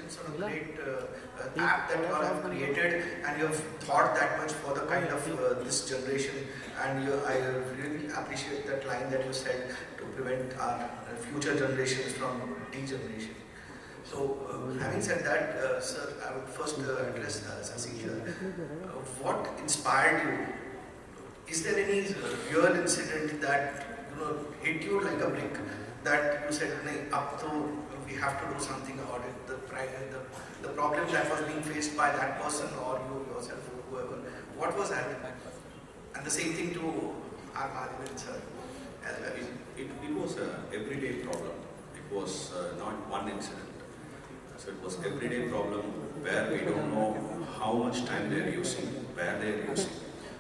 Congratulations on a great app that you all have created, and you have thought that much for the kind of this generation. And I really appreciate that line that you said, to prevent our future generations from degeneration. So, having said that, sir, I would first address Sasi here. What inspired you? Is there any real incident that hit you like a brick, that you said, up to we have to do something about it? The problem that was being faced by that person, or you yourself, or whoever. What was that? And the same thing to our Madhavan sir as well. It was an everyday problem. It was not one incident. So it was everyday problem where we don't know how much time they are using, where they are using.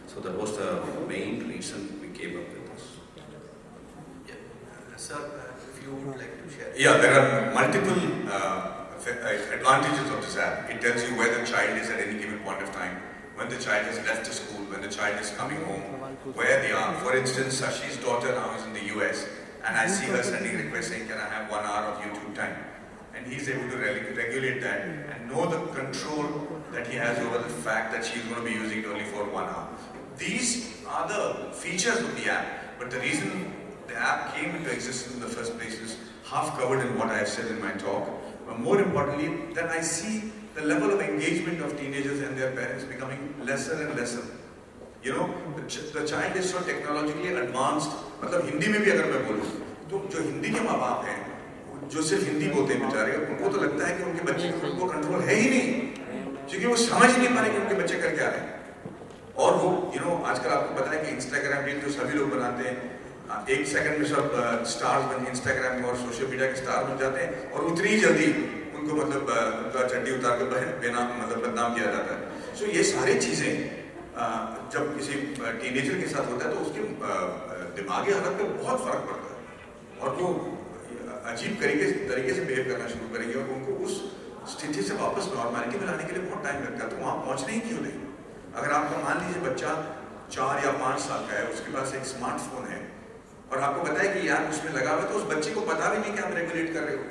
So that was the main reason we came up with this. Yeah. Sir, if you would like to share. Yeah, there are multiple advantages of this app. It tells you where the child is at any given point of time, when the child has left the school, when the child is coming home, where they are. For instance, Sashi's daughter now is in the US, and I see her sending requests saying, can I have 1 hour of YouTube time? And he's able to regulate that and know the control that he has over the fact that she's going to be using it only for 1 hour. These are the features of the app, but the reason the app came into existence in the first place is half covered in what I have said in my talk. But more importantly, that I see the level of engagement of teenagers and their parents becoming lesser and lesser. You know, the child is so technologically advanced. मतलब हिंदी में भी अगर मैं बोलूँ, तो जो हिंदी के माँ बाप हैं, जो सिर्फ हिंदी बोलते हैं बेचारे, उनको तो लगता है कि उनके बच्चे को कंट्रोल है ही नहीं, क्योंकि वो समझ ही नहीं पा रहे कि उनके बच्चे कर क्या रहे हैं। और वो आजकल आपको पता है कि इंस्टाग्राम रील जो सभी लोग बनाते हैं, 1 सेकंड में सब स्टार्स बन इंस्टाग्राम में और सोशल मीडिया के स्टार बन जाते हैं, और उतनी ही जल्दी उनको उनका चड्डी उतार के बिना बदनाम किया जाता है। सो ये सारी चीजें जब किसी टीनेजर के साथ होता है तो उसके दिमागी हालत पे बहुत फर्क पड़ता है, और वो अजीब तरीके से बिहेव करना शुरू करेंगे, और उनको उस स्थिति से वापस नॉर्मलिटी में लाने के लिए बहुत टाइम लगता है। तो वहाँ पहुँचने ही क्यों नहीं? अगर आपका मान लीजिए बच्चा 4 या 5 साल का है, उसके पास एक स्मार्टफोन है, और आपको पता है कि यार उसमें लगा हुआ, तो उस बच्चे को पता भी नहीं कि आप रेगुलेट कर रहे हो,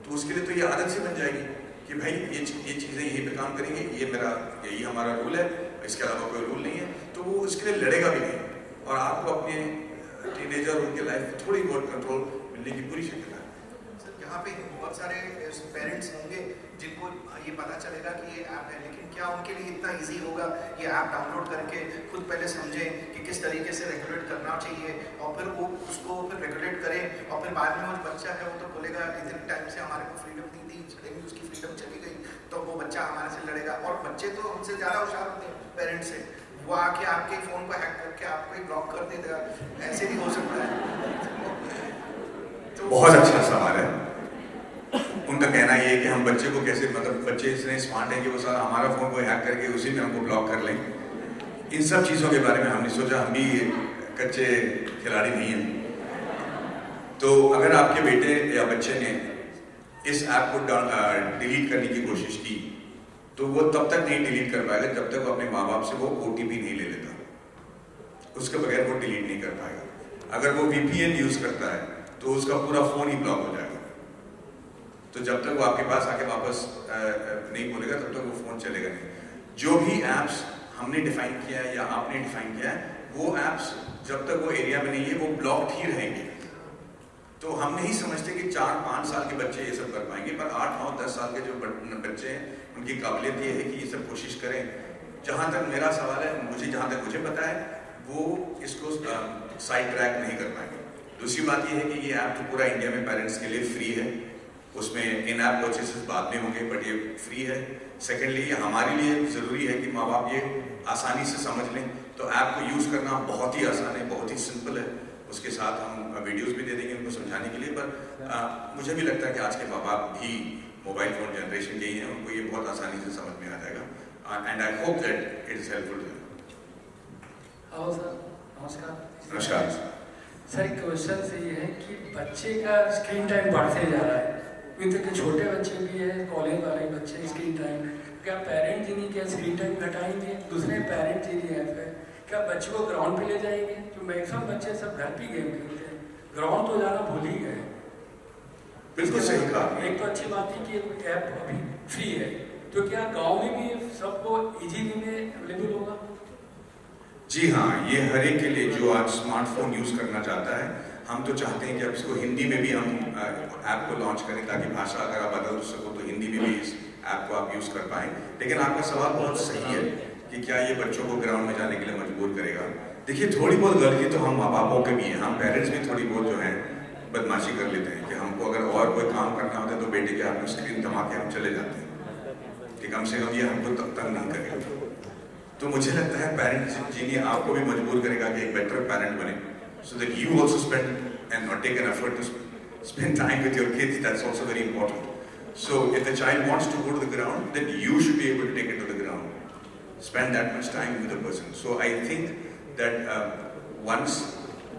तो उसके लिए तो ये आदत सी बन जाएगी कि भाई ये चीज़ें यहीं पे काम करेंगे, यही हमारा रूल है, इसके अलावा कोई रूल नहीं है, तो वो इसके लिए लड़ेगा भी नहीं, और आपको अपने टीनेजर उनके लाइफ में थोड़ी बहुत कंट्रोल मिलने की पूरी शक्यता है। सर, यहाँ पे बहुत सारे पेरेंट्स होंगे जिनको ये पता चलेगा कि ये ऐप है, लेकिन क्या उनके लिए इतना इजी होगा ये ऐप डाउनलोड करके खुद पहले समझें कि किस तरीके से रेगुलेट करना चाहिए, और फिर वो उसको फिर रेगुलेट करें, और फिर बाद में वो बच्चा है वो तो बोलेगा इतने टाइम से हमारे को फ्रीडम नहीं दी, लेकिन उसकी फ्रीडम चली गई, तो वो बच्चा हमारे से लड़ेगा। और बच्चे तो हमसे ज़्यादा होशियार होते हैं पेरेंट्स से, वो आके आपके फ़ोन को हैक करके आपको ही ब्लॉक कर देगा, ऐसे भी हो सकता है। तो बहुत अच्छा सवाल है। उनका कहना ये है कि हम बच्चे को कैसे, बच्चे इतने स्मार्ट हैं कि वो सारा हमारा फ़ोन को हैक करके उसी में हमको ब्लॉक कर लें। इन सब चीज़ों के बारे में हमने सोचा, हम भी कच्चे खिलाड़ी नहीं हैं। तो अगर आपके बेटे या बच्चे ने इस ऐप को डिलीट करने की कोशिश की, तो वो तब तक नहीं डिलीट कर पाएगा जब तक वो अपने माँ बाप से वो OTP नहीं ले लेता, उसके बगैर वो डिलीट नहीं कर पाएगा। अगर वो VPN यूज़ करता है तो उसका पूरा फ़ोन ही ब्लॉक हो जाएगा। तो जब तक वो आपके पास आके वापस नहीं बोलेगा तब तक वो फ़ोन चलेगा नहीं। जो भी ऐप्स हमने डिफाइन किया है या आपने डिफाइन किया है, वो ऐप्स जब तक वो एरिया में नहीं है वो ब्लॉक्ड ही रहेंगे। तो हम नहीं समझते कि 4-5 साल के बच्चे ये सब कर पाएंगे, पर 8-9-10 साल के जो बच्चे हैं उनकी काबिलियत ये है कि ये सब कोशिश करें। जहाँ तक मेरा सवाल है, जहाँ तक मुझे पता है, वो इसको साइड ट्रैक नहीं कर पाएंगे। दूसरी बात ये है कि ये ऐप तो पूरा इंडिया में पेरेंट्स के लिए फ्री है, उसमें इन ऐप परचेसेस बाद में होंगे, बट ये फ्री है। सेकेंडली, ये हमारे लिए ज़रूरी है कि माँ बाप ये आसानी से समझ लें। तो ऐप को यूज़ करना बहुत ही आसान है, बहुत ही सिंपल है। उसके साथ हम वीडियोस भी दे देंगे उनको समझाने के लिए, पर मुझे भी लगता है कि आज के माँ बाप भी मोबाइल फ़ोन जनरेशन के ही हैं, उनको ये बहुत आसानी से समझ में आ जाएगा। And I hope that it is helpful. Hello sir, नमस्कार। नमस्कार सर, क्वेश्चन से ये है कि बच्चे का स्क्रीन टाइम बढ़ते जा रहा है, तो छोटे बच्चे भी हैं, कॉलेज वाले बच्चे, स्क्रीन टाइम क्या पेरेंट्स ही नहीं क्या स्क्रीन टाइम घटाएंगे? दूसरे पेरेंट्स ही नहीं ऐप है, क्या बच्चे को ग्राउंड पे ले जाएंगे? तो मैक्सिमम बच्चे सब घर पे गेम खेलते हैं, ग्राउंड तो जाना भूल ही गए। बिल्कुल सही कहा। एक तो अच्छी बात है कि ऐप अभी फ्री है, तो क्या गांव में भी सबको इजीली में अवेलेबल होगा? जी हाँ, ये हर एक के लिए जो आज स्मार्टफोन यूज करना चाहता है, हम तो चाहते हैं कि अब इसको हिंदी में भी हम ऐप को लॉन्च करें, ताकि भाषा अगर आप बदल सको तो हिंदी में भी इस ऐप को आप यूज कर पाएं। लेकिन आपका सवाल बहुत सही है कि क्या ये बच्चों को ग्राउंड में जाने के लिए मजबूर करेगा। देखिए, थोड़ी बहुत गलती तो हम माँ बापों के भी है, हम पेरेंट्स भी थोड़ी बहुत जो है बदमाशी कर लेते हैं कि हमको अगर और कोई काम करना होता है तो बेटे के हाथ में स्क्रीन थमा के हम चले जाते हैं कि कम से कम ये हमको तब तक नहीं करेगा। तो मुझे लगता है पेरेंट्स जीनी आपको भी मजबूर करेगा कि एक बेटर पेरेंट बने, so that you also spend and not take an effort to spend time with your kids. That's also very important. So if the child wants to go to the ground, then you should be able to take it to the ground, spend that much time with the person. So I think that once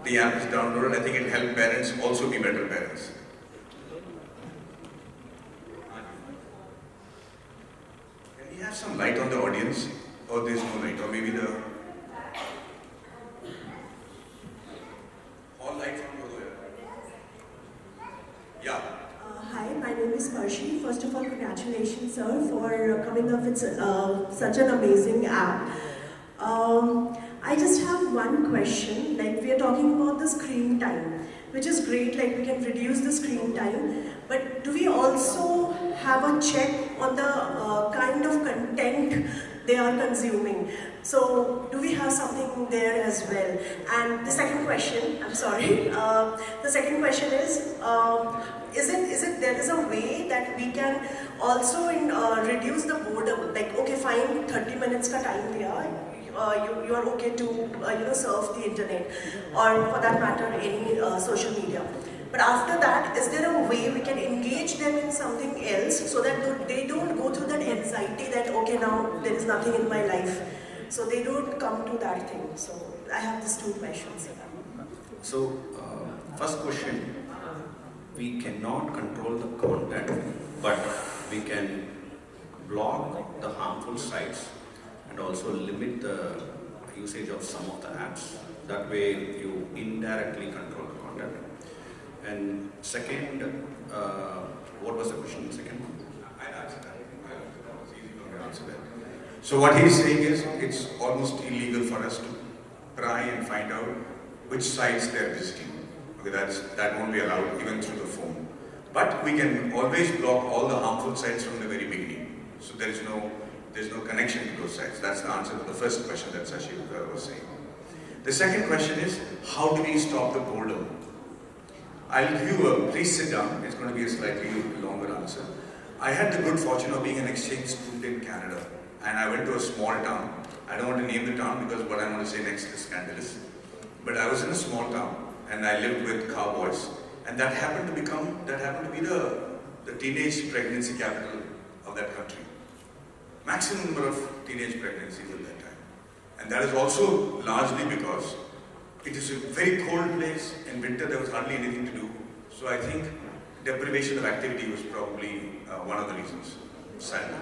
the app is downloaded, I think it will help parents also be better parents. Can we have some light on the audience? Or there's no light, or maybe the all light from over there. Yeah. Hi, my name is Parshi. First of all, congratulations, sir, for coming up with such an amazing app. I just have one question. Like, we are talking about the screen time, which is great. Like, we can reduce the screen time, but do we also have a check on the kind of content they are consuming? So, do we have something there as well? And the second question, I'm sorry, the second question is there is a way that we can also reduce the boredom? Like, okay, fine, 30 minutes ka time diya, you are okay to surf the internet, or for that matter any social media. But after that, is there a way we can engage them in something else so that they don't go through that anxiety that, okay, now there is nothing in my life, so they don't come to that thing? So I have these two questions. So first question, we cannot control the content, but we can block the harmful sites and also limit the usage of some of the apps. That way you indirectly control the content. And second, what was the question? Second one? I'll answer that. It's easy to answer that. So what he's saying is, it's almost illegal for us to try and find out which sites they're visiting. Okay, that won't be allowed even through the phone. But we can always block all the harmful sites from the very beginning. So there's no connection to those sites. That's the answer to the first question that Sashi was saying. The second question is, how do we stop the boredom? I'll give you please sit down, it's going to be a slightly longer answer. I had the good fortune of being an exchange student in Canada, and I went to a small town. I don't want to name the town because what I'm going to say next is scandalous. But I was in a small town, and I lived with cowboys, and that happened to be the teenage pregnancy capital of that country. Maximum number of teenage pregnancies at that time. And that is also largely because it is a very cold place. In winter, there was hardly anything to do. So I think deprivation of activity was probably one of the reasons, sadly.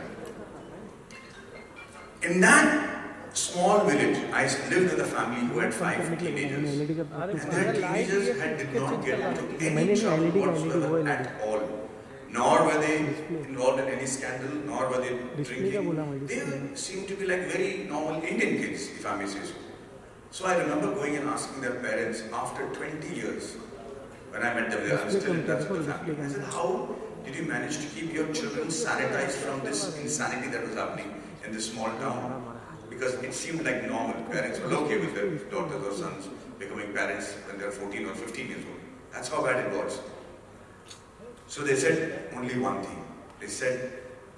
In that small village, I lived with a family who had 5 teenagers. And their teenagers did not get into any trouble whatsoever at all. Nor were they involved in any scandal, nor were they drinking. They seemed to be like very normal Indian kids, if I may say so. So I remember going and asking their parents after 20 years, when I met them, they were still in touch with the family. I said, how did you manage to keep your children sanitized from this insanity that was happening in this small town? Because it seemed like normal. Parents were okay with their daughters or sons becoming parents when they were 14 or 15 years old. That's how bad it was. So they said only one thing. They said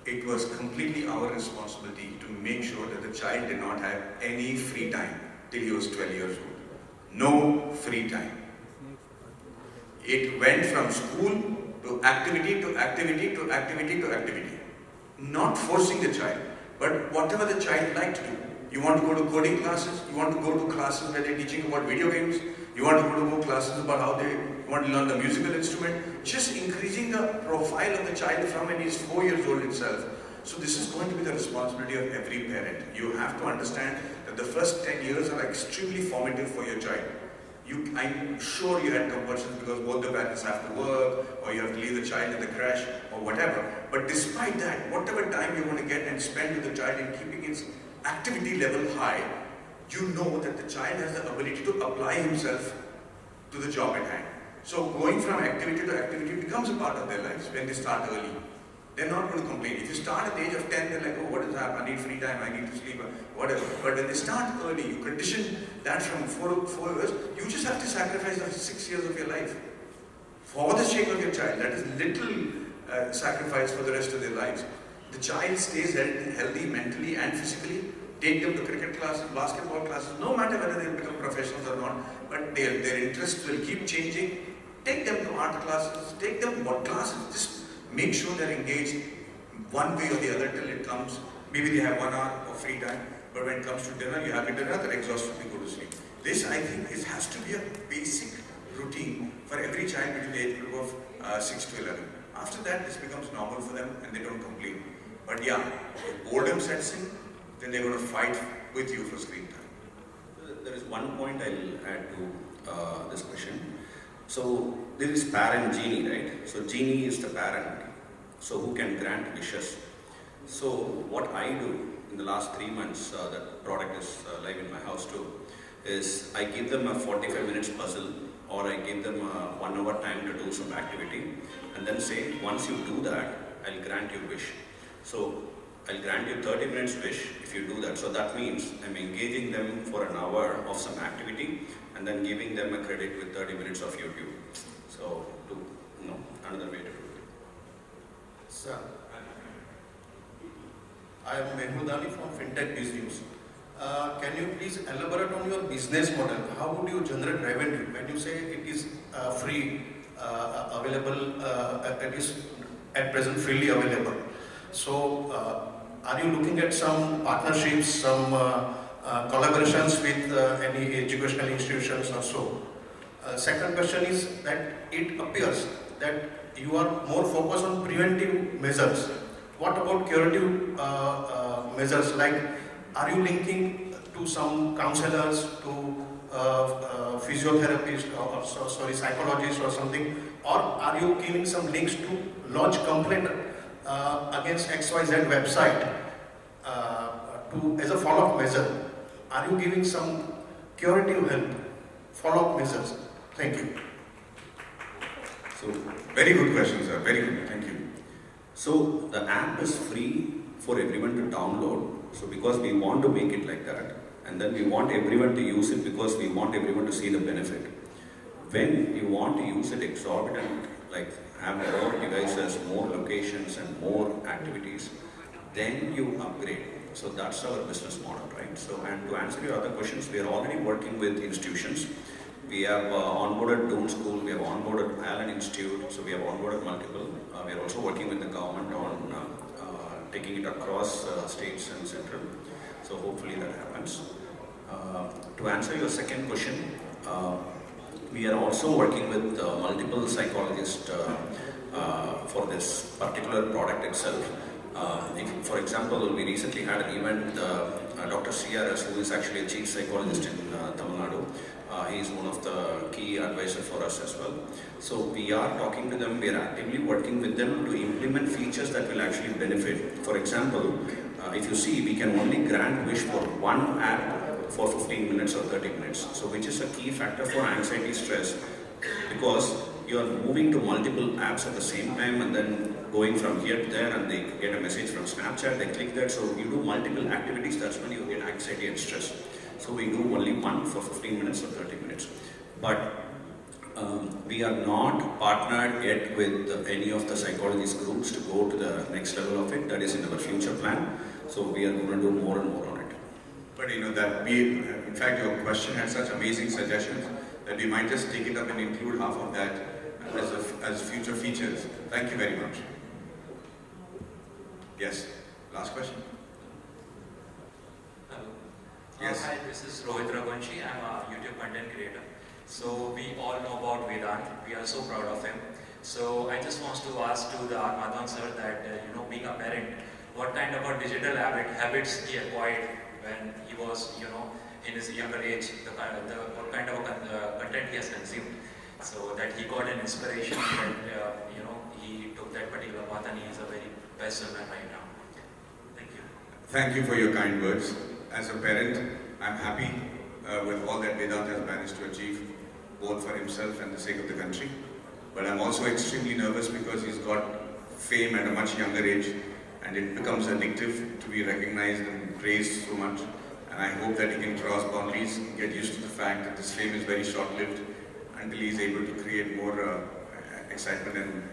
it was completely our responsibility to make sure that the child did not have any free time till he was 12 years old. No free time. It went from school to activity to activity to activity to activity. Not forcing the child, but whatever the child liked to do. You want to go to coding classes, you want to go to classes where they're teaching about video games, you want to go to classes about how they want to learn the musical instrument, just increasing the profile of the child from when he's 4 years old itself. So this is going to be the responsibility of every parent. You have to understand that the first 10 years are extremely formative for your child. I'm sure you had compulsions because both the parents have to work, or you have to leave the child in the crash, or whatever. But despite that, whatever time you want to get and spend with the child in keeping its activity level high, you know that the child has the ability to apply himself to the job at hand. So going from activity to activity becomes a part of their lives when they start early. They're not going to complain. If you start at the age of 10, they're like, oh, what is happening? I need free time, I need to sleep, whatever. But when they start early, you condition that from 4 years, you just have to sacrifice the 6 years of your life for the sake of your child. That is little sacrifice for the rest of their lives. The child stays healthy mentally and physically. Take them to cricket classes, basketball classes, no matter whether they become professionals or not, but their interests will keep changing. Take them to art classes, take them what classes, just make sure they're engaged one way or the other till it comes. Maybe they have 1 hour of free time, but when it comes to dinner, you have your dinner, they're exhausted, they go to sleep. This, I think, has to be a basic routine for every child between the age group of 6 to 11. After that, this becomes normal for them and they don't complain. But yeah, if boredom sets in, then they're going to fight with you for screen time. There is one point I'll add to this question. So there is parent Geenee, right? So Geenee is the parent, so who can grant wishes. So what I do in the last 3 months, that product is live in my house too, is I give them a 45 minutes puzzle, or I give them a 1 hour time to do some activity, and then say, once you do that, I'll grant you wish. So I'll grant you 30 minutes wish if you do that. So that means I'm engaging them for an hour of some activity and then giving them a credit with 30 minutes of YouTube. So, another way to do it. Sir, I am Mehmood from FinTech Business. Can you please elaborate on your business model? How would you generate revenue? When you say it is free, available, it is at present freely available. So, are you looking at some partnerships, some collaborations with any educational institutions or so? Second question is that it appears that you are more focused on preventive measures. What about curative measures? Like, are you linking to some counselors, to physiotherapists, or psychologists or something? Or are you giving some links to lodge complaint against XYZ website as a follow-up measure? Are you giving some curative help, follow-up measures? Thank you. So, Very good question, sir. Very good. Thank you. So the app is free for everyone to download. So because we want to make it like that, and then we want everyone to use it because we want everyone to see the benefit. When you want to use it exorbitant, like have more devices, more locations and more activities, then you upgrade. So that's our business model, right? So, and to answer your other questions, we are already working with institutions. We have onboarded Doon School, we have onboarded Allen Institute, so we have onboarded multiple. We are also working with the government on taking it across states and central. So hopefully that happens. To answer your second question, we are also working with multiple psychologists for this particular product itself. For example, we recently had an event, Dr. CRS, who is actually a chief psychologist in Tamil Nadu. He is one of the key advisors for us as well. So we are talking to them, we are actively working with them to implement features that will actually benefit. For example, if you see, we can only grant wish for one app for 15 minutes or 30 minutes. So which is a key factor for anxiety, stress, because you are moving to multiple apps at the same time and then going from here to there, and they get a message from Snapchat, they click that. So you do multiple activities, that's when you get anxiety and stress. So we do only one for 15 minutes or 30 minutes. But we are not partnered yet with any of the psychologist groups to go to the next level of it. That is in our future plan. So we are going to do more and more on it. But you know that we, in fact, your question had such amazing suggestions that we might just take it up and include half of that as future features. Thank you very much. Yes, last question. Hello. Yes. Hi, this is Rohit Raghuvanshi. I'm a YouTube content creator. So we all know about Vedant. We are so proud of him. So I just want to ask to the Madhavan sir that, being a parent, what kind of a digital habits he acquired when he was, in his younger age, what kind of content he has consumed, so that he got an inspiration that he took that particular path and he is a very best swimmer right now. Thank you. Thank you for your kind words. As a parent, I'm happy with all that Vedant has managed to achieve, both for himself and the sake of the country. But I'm also extremely nervous because he's got fame at a much younger age, and it becomes addictive to be recognized and praised so much. And I hope that he can cross boundaries, get used to the fact that this fame is very short-lived until he's able to create more excitement and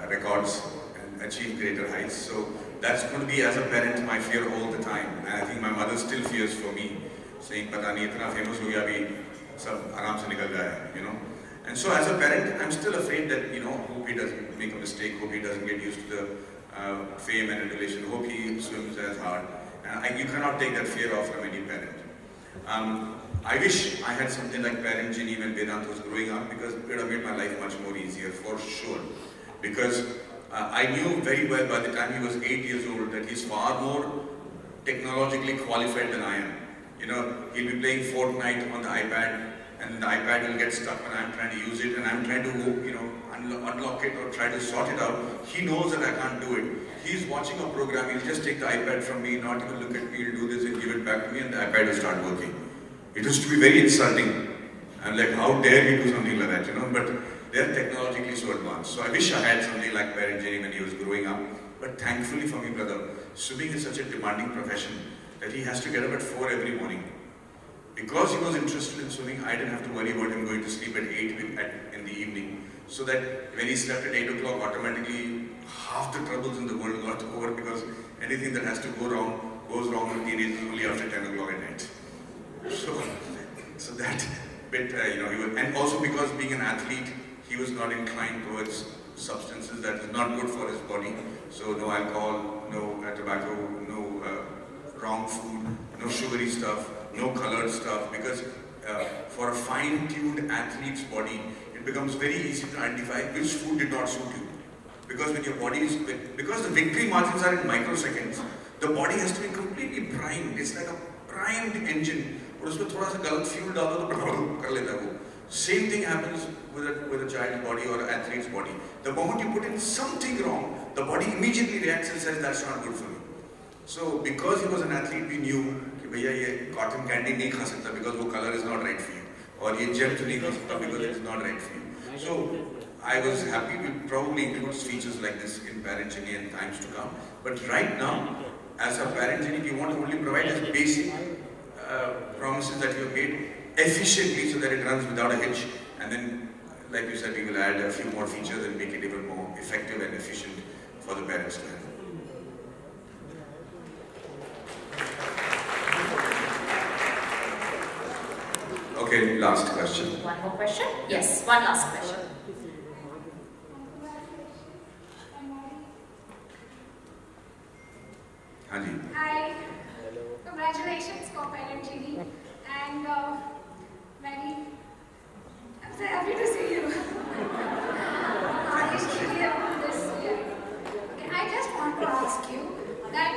records and achieve greater heights. So that's going to be, as a parent, my fear all the time. And I think my mother still fears for me, saying, "Pata nahi, itna famous ho gaya, abhi sab aaram se nikal jaya," And so as a parent, I'm still afraid that, hope he doesn't make a mistake, hope he doesn't get used to the fame and adulation, hope he swims as hard. And you cannot take that fear off from any parent. I wish I had something like parent Geenee when Vedant was growing up, because it would have made my life much more easier, for sure. Because I knew very well by the time he was 8 years old that he's far more technologically qualified than I am. He'll be playing Fortnite on the iPad, and the iPad will get stuck when I'm trying to use it, and I'm trying to unlock it or try to sort it out. He knows that I can't do it. He's watching a program, he'll just take the iPad from me, not even look at me, he'll do this and give it back to me, and the iPad will start working. It used to be very insulting. I'm like, how dare he do something like that, but they're technologically so advanced. So I wish I had something like parent Geenee when he was growing up. But thankfully for me, brother, swimming is such a demanding profession that he has to get up at 4 every morning. Because he was interested in swimming, I didn't have to worry about him going to sleep at 8 in the evening. So that when he slept at 8 o'clock, automatically half the troubles in the world got over, because anything that has to go wrong goes wrong with teenagers only after 10 o'clock at night. So that bit, and also because being an athlete, he was not inclined towards substances that is not good for his body. So no alcohol, no tobacco, no wrong food, no sugary stuff, no colored stuff, because for a fine-tuned athlete's body, it becomes very easy to identify which food did not suit you. Because when your body is, because the victory margins are in microseconds, the body has to be completely primed. It's like a primed engine. और उसमें थोड़ा सा गलत fuel डाल दो तो कर लेता है वो. Same thing happens with a child's body or an athlete's body. The moment you put in something wrong, the body immediately reacts and says, that's not good for me. So because he was an athlete, we knew कि भैया ये cotton candy नहीं खा सकता because वो color is not right for you, और ये gel नहीं खा सकता because it is not right for you. So I was happy. We probably include features like this in parent Geenee in times to come. But right now, as a parent Geenee, we want to only provide as basic promises that you have made efficiently so that it runs without a hitch, and then, like you said, we will add a few more features and make it even more effective and efficient for the parents to have. Okay, last question. One more question? Yes, one last question. Hanji. Hi. Congratulations for parent Geenee, and Maggie, I'm so happy to see you. Okay, I just want to ask you that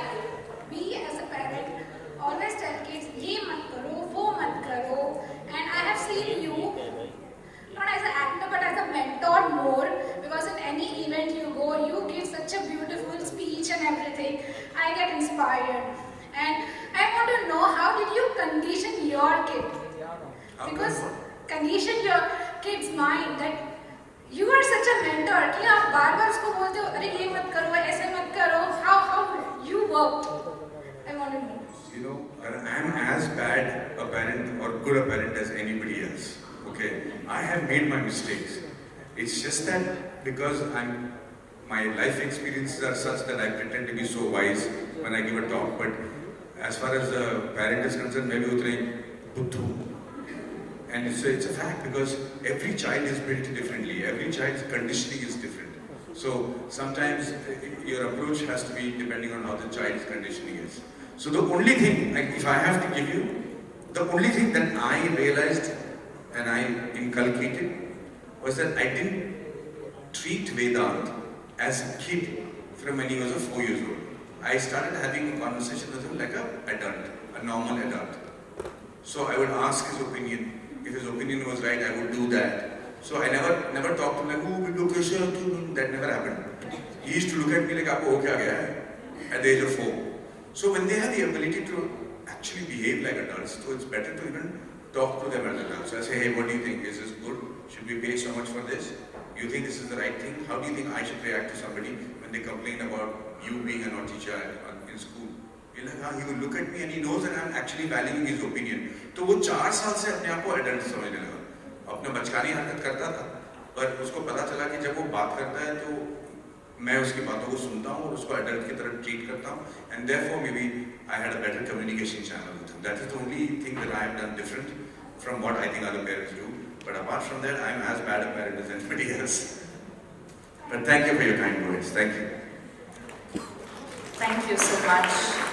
we as a parent always tell kids, ye mat karo, wo mat karo, and I have seen you not as an actor but as a mentor more, because in any event you go, you give such a beautiful speech and everything. I get inspired. And I want to know, how did you condition your kid? Because condition your kid's mind that you are such a mentor कि आप बार-बार उसको बोलते हो, अरे ये मत करो, ऐसे मत करो. How you worked? I want to know. I'm as bad a parent or good a parent as anybody else. Okay, I have made my mistakes. It's just that because my life experiences are such that I pretend to be so wise when I give a talk, but as far as the parent is concerned, maybe utre buddhu. And it's a fact, because every child is built differently. Every child's conditioning is different. So sometimes your approach has to be depending on how the child's conditioning is. So the only thing, if I have to give you, the only thing that I realized and I inculcated was that I didn't treat Vedant as a kid from when he was 4 years old. I started having a conversation with him like an adult, a normal adult. So I would ask his opinion. If his opinion was right, I would do that. So I never talked to him like, oh, that never happened. He used to look at me like, aapko ho kya gaya hai? At the age of 4. So when they have the ability to actually behave like adults, so it's better to even talk to them as adults. So I say, hey, what do you think? Is this good? Should we pay so much for this? You think this is the right thing? How do you think I should react to somebody when they complain about you being a naughty child in school? He will look at me and he knows that I'm actually valuing his opinion. तो वो 4 साल से अपने आप को adult समझने लगा. अपना बचकानी हरकत करता था, पर उसको पता चला कि जब वो बात करता है तो मैं उसकी बातों को सुनता हूँ और उसको adult की तरह treat करता हूँ. And therefore maybe I had a better communication channel with him. That is the only thing that I have done different from what I think other parents do. But apart from that, I'm as bad a parent as anybody else. But thank you for your kind words. Thank you. Thank you so much.